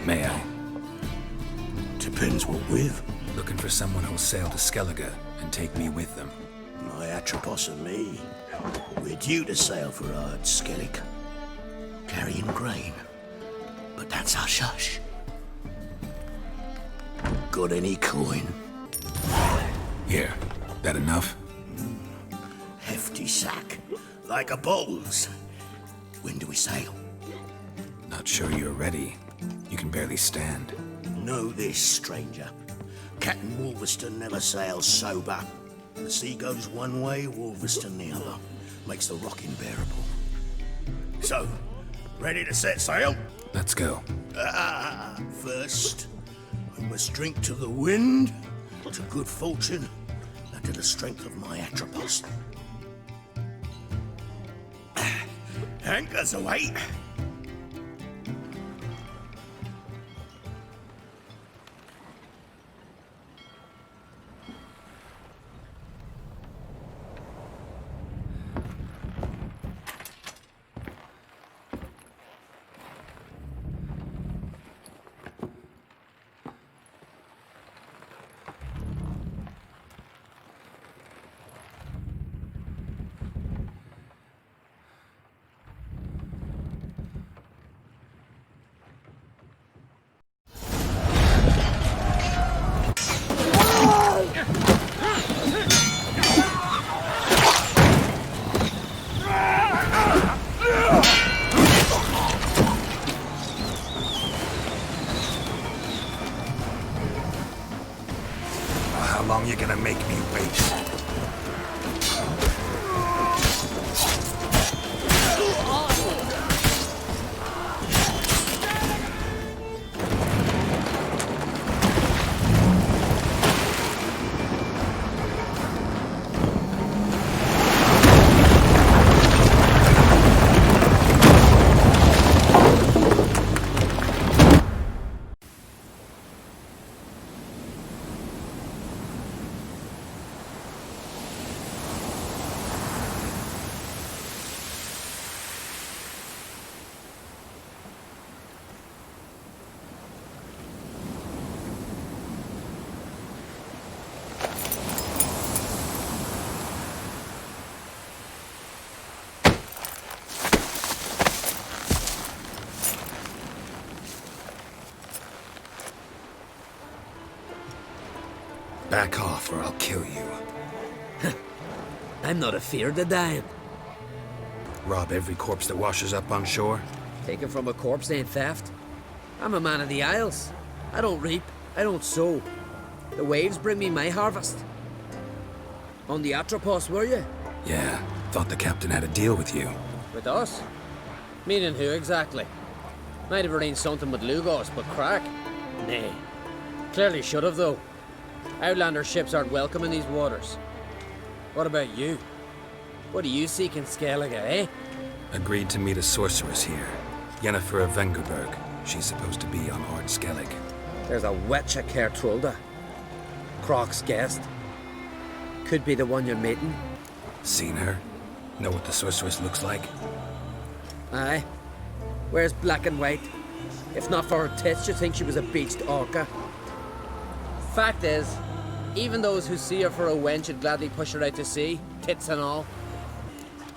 May I? Depends what with. Looking for someone who'll sail to Skellige and take me with them. My Atropos and me, we're due to sail for Ard Skellig, carrying grain. But that's hush-hush. Got any coin? Here, that enough? Hefty sack, like a bull's. When do we sail? Not sure you're ready. You can barely stand. Know this, stranger. Captain Wolverston never sails sober. The sea goes one way, Wolverston the other. Makes the rocking bearable. So, ready to set sail? Let's go. First, we must drink to the wind, to good fortune, and to the strength of my Atropos. Anchors away. How long you gonna make me wait? Back off or I'll kill you. I'm not afeard of dying. Rob every corpse that washes up on shore? Taken from a corpse ain't theft. I'm a man of the Isles. I don't reap, I don't sow. The waves bring me my harvest. On the Atropos, were you? Yeah, thought the captain had a deal with you. With us? Meaning who exactly? Might have arranged something with Lugos, but crack? Nay. Clearly should have, though. Outlander ships aren't welcome in these waters. What about you? What do you seek in Skellige, eh? Agreed to meet a sorceress here. Yennefer of Vengerberg. She's supposed to be on Ard Skellig. There's a witch at Kertrulda. Croc's guest. Could be the one you're meeting. Seen her? Know what the sorceress looks like? Aye. Wears black and white. If not for her tits, you'd think she was a beached orca. Fact is, even those who see her for a wench would gladly push her out to sea, tits and all.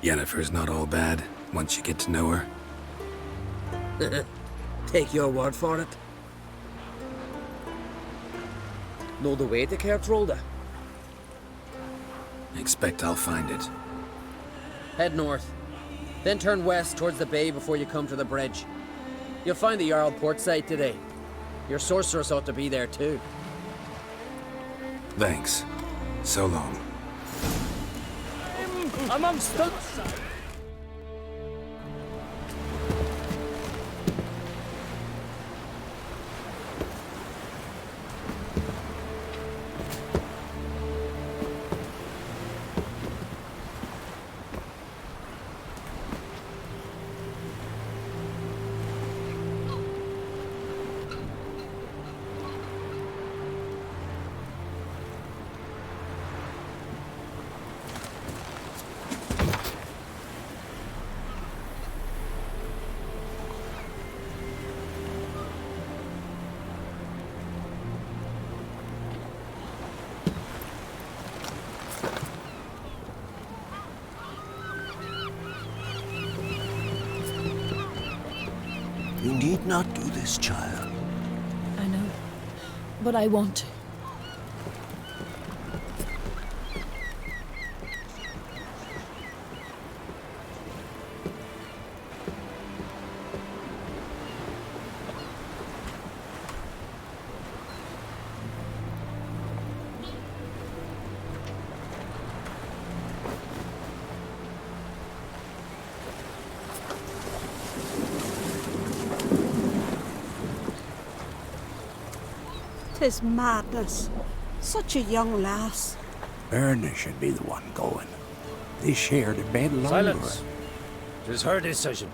Yennefer's not all bad, once you get to know her. Take your word for it. Know the way to Kertrulda? Expect I'll find it. Head north. Then turn west towards the bay before you come to the bridge. You'll find the Jarl port site today. Your sorceress ought to be there too. Thanks. So long. Amongst us! this, child. I know. But I want to. Tis madness. Such a young lass. Erna should be the one going. They shared a bed longer. Silence. It is her decision.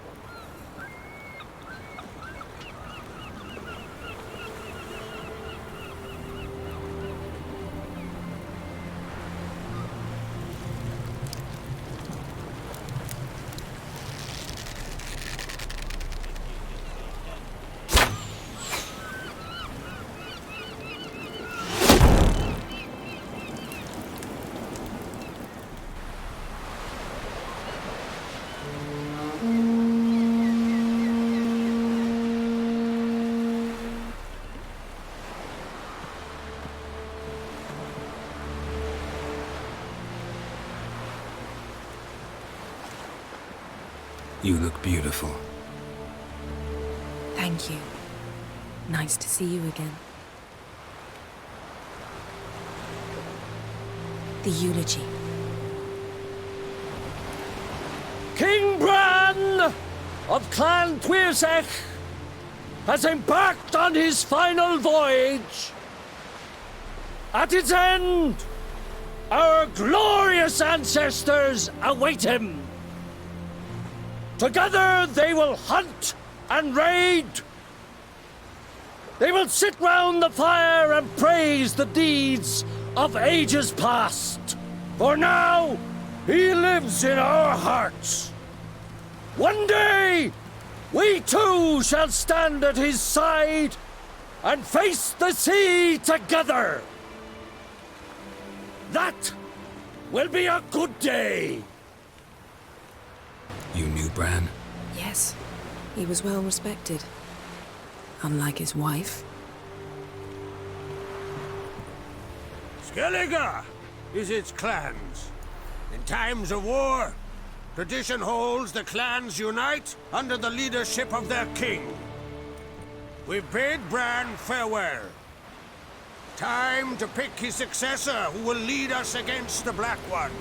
You look beautiful. Thank you. Nice to see you again. The eulogy. King Bran of Clan Tuirsech has embarked on his final voyage. At its end, our glorious ancestors await him. Together they will hunt and raid. They will sit round the fire and praise the deeds of ages past. For now, he lives in our hearts. One day, we too shall stand at his side and face the sea together. That will be a good day. You knew Bran? Yes, he was well respected. Unlike his wife. Skellige is its clans. In times of war, tradition holds the clans unite under the leadership of their king. We bid Bran farewell. Time to pick his successor who will lead us against the Black Ones.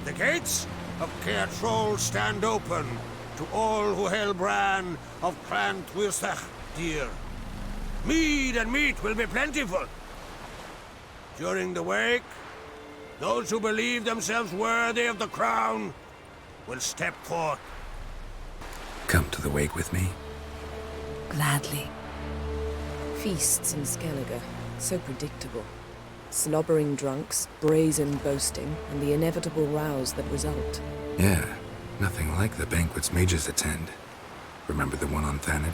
The gates of Caer Troll stand open to all who hail Bran of Clan Tuirsech dear. Mead and meat will be plentiful. During the wake, those who believe themselves worthy of the crown will step forth. Come to the wake with me? Gladly. Feasts in Skellige, so predictable. Slobbering drunks, brazen boasting, and the inevitable rows that result. Yeah, nothing like the banquets mages attend. Remember the one on Thanedd?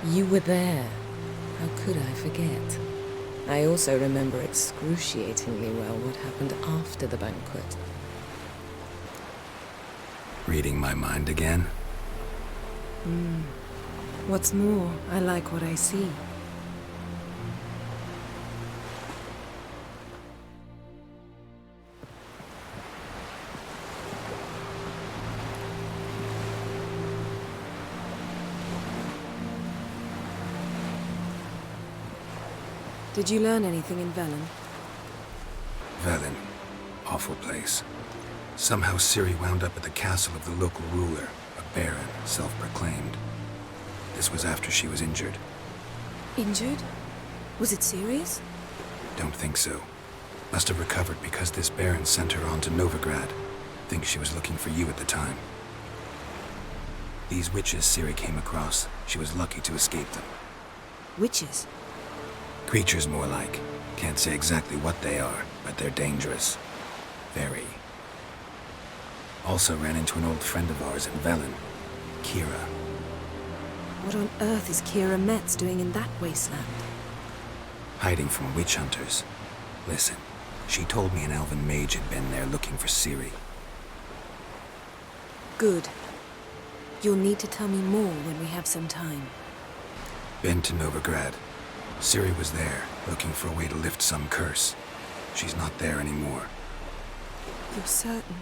You were there. How could I forget? I also remember excruciatingly well what happened after the banquet. Reading my mind again? What's more, I like what I see. Did you learn anything in Velen? Velen. Awful place. Somehow Ciri wound up at the castle of the local ruler, a baron, self-proclaimed. This was after she was injured. Injured? Was it serious? Don't think so. Must have recovered because this baron sent her on to Novigrad. Think she was looking for you at the time. These witches Ciri came across, she was lucky to escape them. Witches? Creatures more like. Can't say exactly what they are, but they're dangerous. Very. Also ran into an old friend of ours in Velen, Kira. What on earth is Kira Metz doing in that wasteland? Hiding from witch hunters. Listen, she told me an elven mage had been there looking for Ciri. Good. You'll need to tell me more when we have some time. Been to Novigrad. Ciri was there, looking for a way to lift some curse. She's not there anymore. You're certain?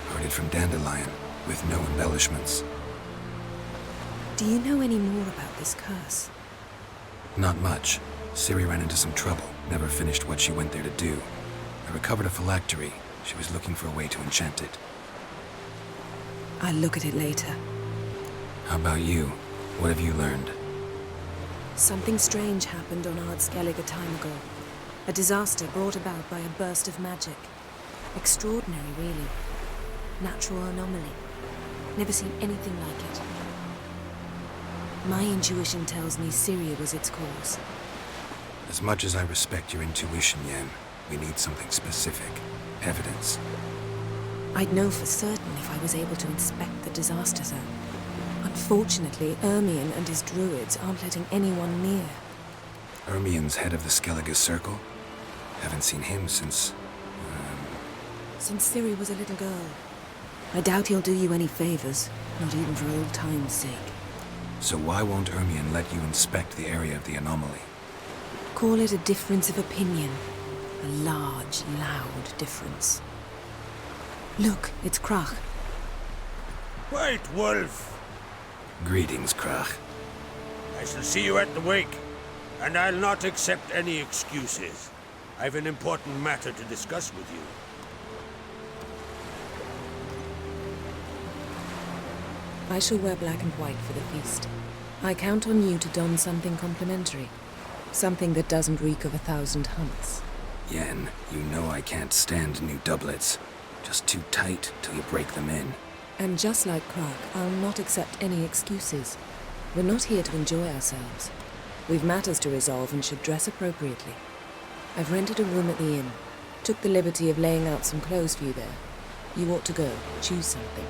Heard it from Dandelion, with no embellishments. Do you know any more about this curse? Not much. Ciri ran into some trouble, never finished what she went there to do. I recovered a phylactery. She was looking for a way to enchant it. I'll look at it later. How about you? What have you learned? Something strange happened on Ardskellig a time ago. A disaster brought about by a burst of magic. Extraordinary, really. Natural anomaly. Never seen anything like it. My intuition tells me Ciri was its cause. As much as I respect your intuition, Yen, we need something specific. Evidence. I'd know for certain if I was able to inspect the disaster zone. Unfortunately, Ermion and his druids aren't letting anyone near. Ermion's head of the Skellige Circle? Haven't seen him since... Since Ciri was a little girl. I doubt he'll do you any favors, not even for old time's sake. So why won't Ermion let you inspect the area of the anomaly? Call it a difference of opinion. A large, loud difference. Look, it's Krach. White Wolf! Greetings, Krach. I shall see you at the wake, and I'll not accept any excuses. I've an important matter to discuss with you. I shall wear black and white for the feast. I count on you to don something complimentary. Something that doesn't reek of 1,000 hunts. Yen, you know I can't stand new doublets. Just too tight till you break them in. And just like Krach, I'll not accept any excuses. We're not here to enjoy ourselves. We've matters to resolve and should dress appropriately. I've rented a room at the inn. Took the liberty of laying out some clothes for you there. You ought to go. Choose something.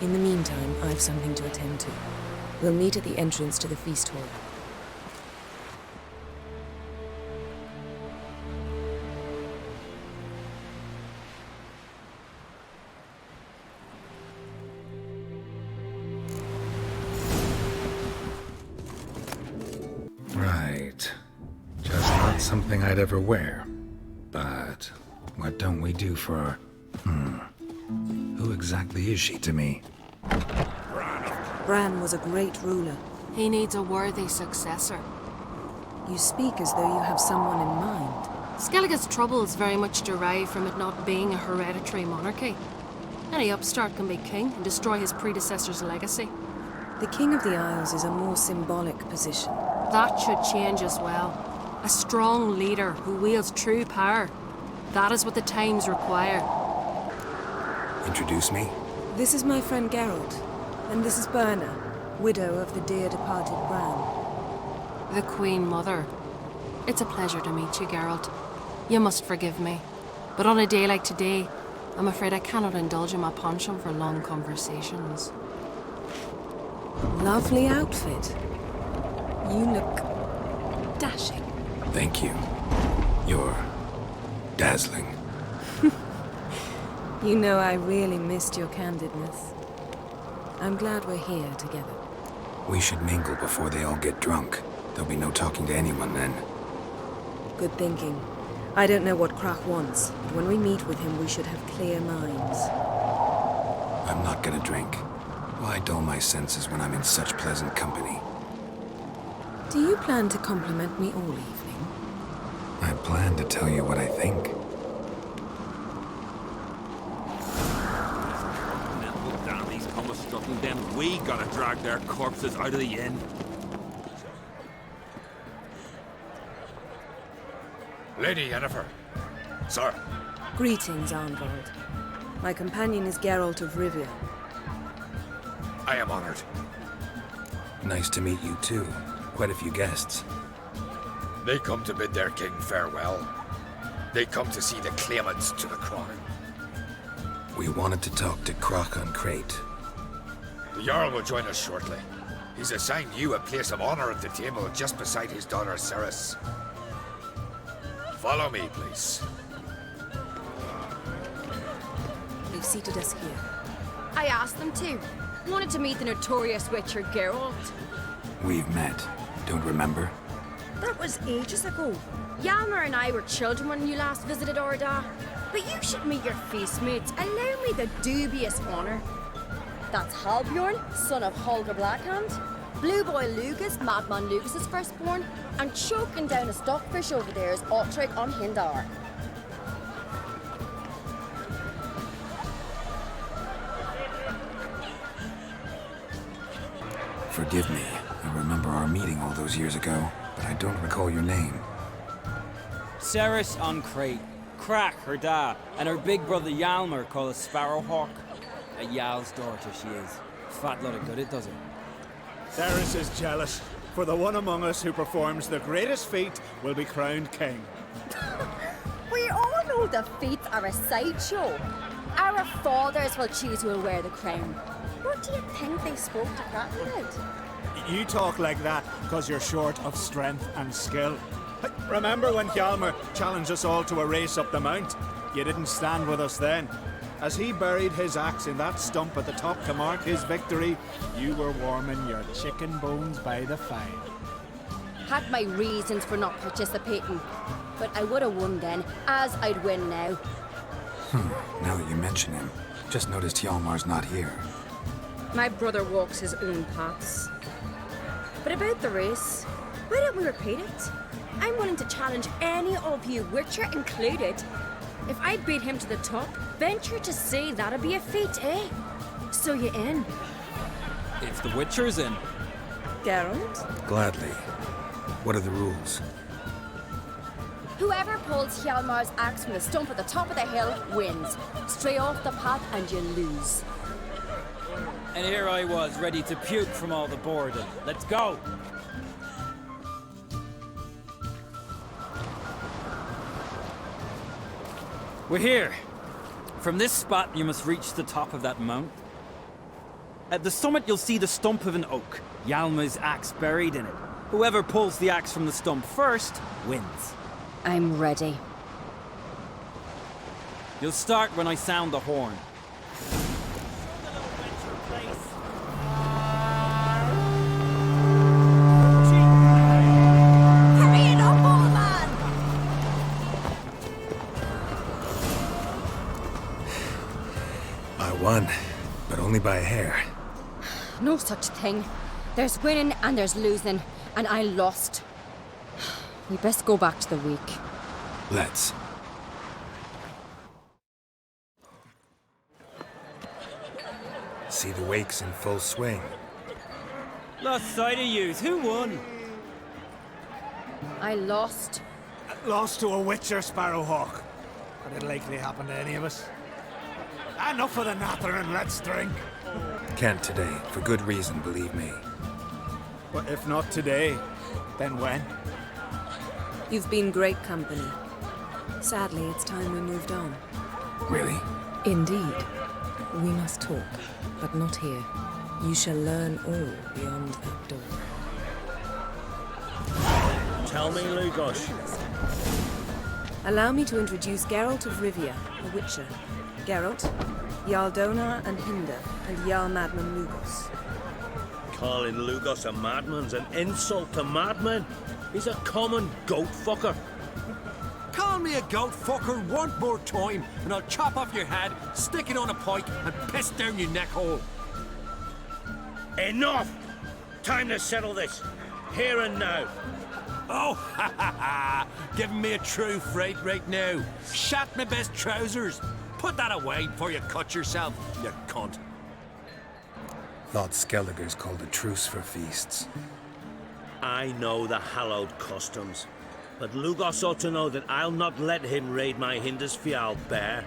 In the meantime, I've something to attend to. We'll meet at the entrance to the feast hall. Right. Just not something I'd ever wear. But what don't we do for... Who exactly is she to me? Bran was a great ruler. He needs a worthy successor. You speak as though you have someone in mind. Skellige's troubles very much derive from it not being a hereditary monarchy. Any upstart can be king and destroy his predecessor's legacy. The King of the Isles is a more symbolic position. That should change as well. A strong leader who wields true power. That is what the times require. Introduce me? This is my friend Geralt, and this is Berna, widow of the dear departed Bran. The Queen Mother. It's a pleasure to meet you, Geralt. You must forgive me. But on a day like today, I'm afraid I cannot indulge in my penchant for long conversations. Lovely outfit. You look dashing. Thank you. You're dazzling. You know I really missed your candidness. I'm glad we're here together. We should mingle before they all get drunk. There'll be no talking to anyone then. Good thinking. I don't know what Krach wants, but when we meet with him, we should have clear minds. I'm not gonna drink. Why dull my senses when I'm in such pleasant company? Do you plan to compliment me all evening? I plan to tell you what I think. Damn these commas-strucken them. We gotta drag their corpses out of the inn. Lady Yennefer. Sir. Greetings, Arnvold. My companion is Geralt of Rivia. I am honored. Nice to meet you too. Quite a few guests. They come to bid their king farewell. They come to see the claimants to the crown. We wanted to talk to Krach on Crate. The Jarl will join us shortly. He's assigned you a place of honor at the table just beside his daughter Ceres. Follow me, please. They've seated us here. I asked them to. Wanted to meet the notorious Witcher Geralt. We've met. Don't remember? That was ages ago. Yalmer and I were children when you last visited Orda. But you should meet your feast mates. Allow me the dubious honour. That's Halbjorn, son of Holger Blackhand. Blue Boy Lucas, Madman Lucas's firstborn. And choking down a stockfish over there is Otrek on Hindar. Forgive me. I remember our meeting all those years ago, but I don't recall your name. Ceres on Crate, Crack, her da, and her big brother Yalmer called a Sparrowhawk. A Yal's daughter she is. Fat lot of good it does her. Ceres is jealous, for the one among us who performs the greatest feat will be crowned king. We all know the feats are a sideshow. Our fathers will choose who will wear the crown. What do you think they spoke to Crack about? You talk like that because you're short of strength and skill. Remember when Hjalmar challenged us all to a race up the mount? You didn't stand with us then. As he buried his axe in that stump at the top to mark his victory, you were warming your chicken bones by the fire. Had my reasons for not participating, but I would have won then, as I'd win now. Now that you mention him, just noticed Hjalmar's not here. My brother walks his own paths. But about the race, why don't we repeat it? I'm willing to challenge any of you, Witcher included. If I beat him to the top, venture to say that'd be a feat, eh? So you in? If the Witcher's in. Geralt? Gladly. What are the rules? Whoever pulls Hjalmar's axe from the stump at the top of the hill wins. Stray off the path and you lose. And here I was, ready to puke from all the boredom. Let's go! We're here. From this spot, you must reach the top of that mount. At the summit, you'll see the stump of an oak, Yalma's axe buried in it. Whoever pulls the axe from the stump first, wins. I'm ready. You'll start when I sound the horn. Hurry it up, old man! I won, but only by a hair. No such thing. There's winning and there's losing, and I lost. We best go back to the week. Let's. See the wakes in full swing. Lost sight of yous. Who won? I lost. Lost to a Witcher, Sparrowhawk. But it'll likely happen to any of us. Enough of the nattering, let's drink. Can't today, for good reason, believe me. But if not today, then when? You've been great company. Sadly, it's time we moved on. Really? Indeed. We must talk, but not here. You shall learn all beyond that door. Tell me, Lugos. Allow me to introduce Geralt of Rivia, a Witcher. Geralt, Jarl Donar and Hinder, and Jarl Madman Lugos. Calling Lugos a madman's an insult to madmen. He's a common goat fucker. Call me a goat fucker one more time, and I'll chop off your head, stick it on a pike, and piss down your neck hole. Enough! Time to settle this. Here and now. Oh, ha ha ha! Giving me a true fright right now. Shat my best trousers. Put that away before you cut yourself, you cunt. Thought Skelliger's called a truce for feasts. I know the hallowed customs, but Lugos ought to know that I'll not let him raid my Hindisfial bear.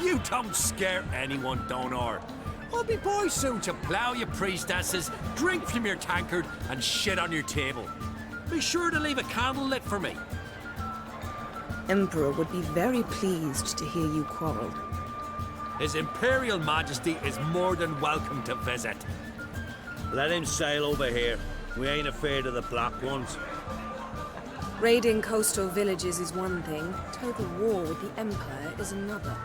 You don't scare anyone, Donar. I'll be boys soon to plough your priestesses, drink from your tankard, and shit on your table. Be sure to leave a candle lit for me. Emperor would be very pleased to hear you quarrel. His Imperial Majesty is more than welcome to visit. Let him sail over here. We ain't afraid of the Black Ones. Raiding coastal villages is one thing. Total war with the Empire is another.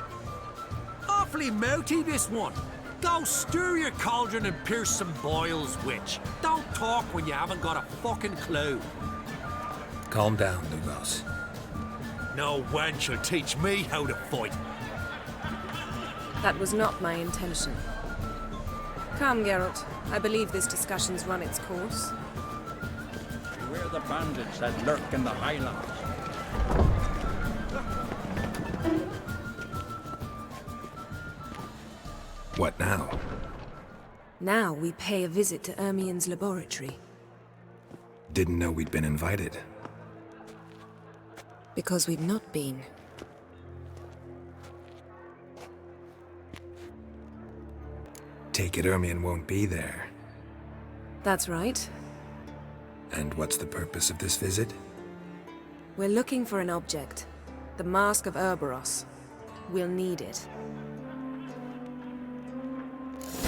Awfully mouty, this one. Go stir your cauldron and pierce some boils, witch. Don't talk when you haven't got a fucking clue. Calm down, Lugos. No wench will teach me how to fight. That was not my intention. Come, Geralt. I believe this discussion's run its course. Beware the bandits that lurk in the highlands. What now? Now we pay a visit to Ermien's laboratory. Didn't know we'd been invited. Because we've not been. Take it Ermien won't be there. That's right. And what's the purpose of this visit? We're looking for an object. The Mask of Cerberus. We'll need it.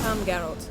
Come, Geralt.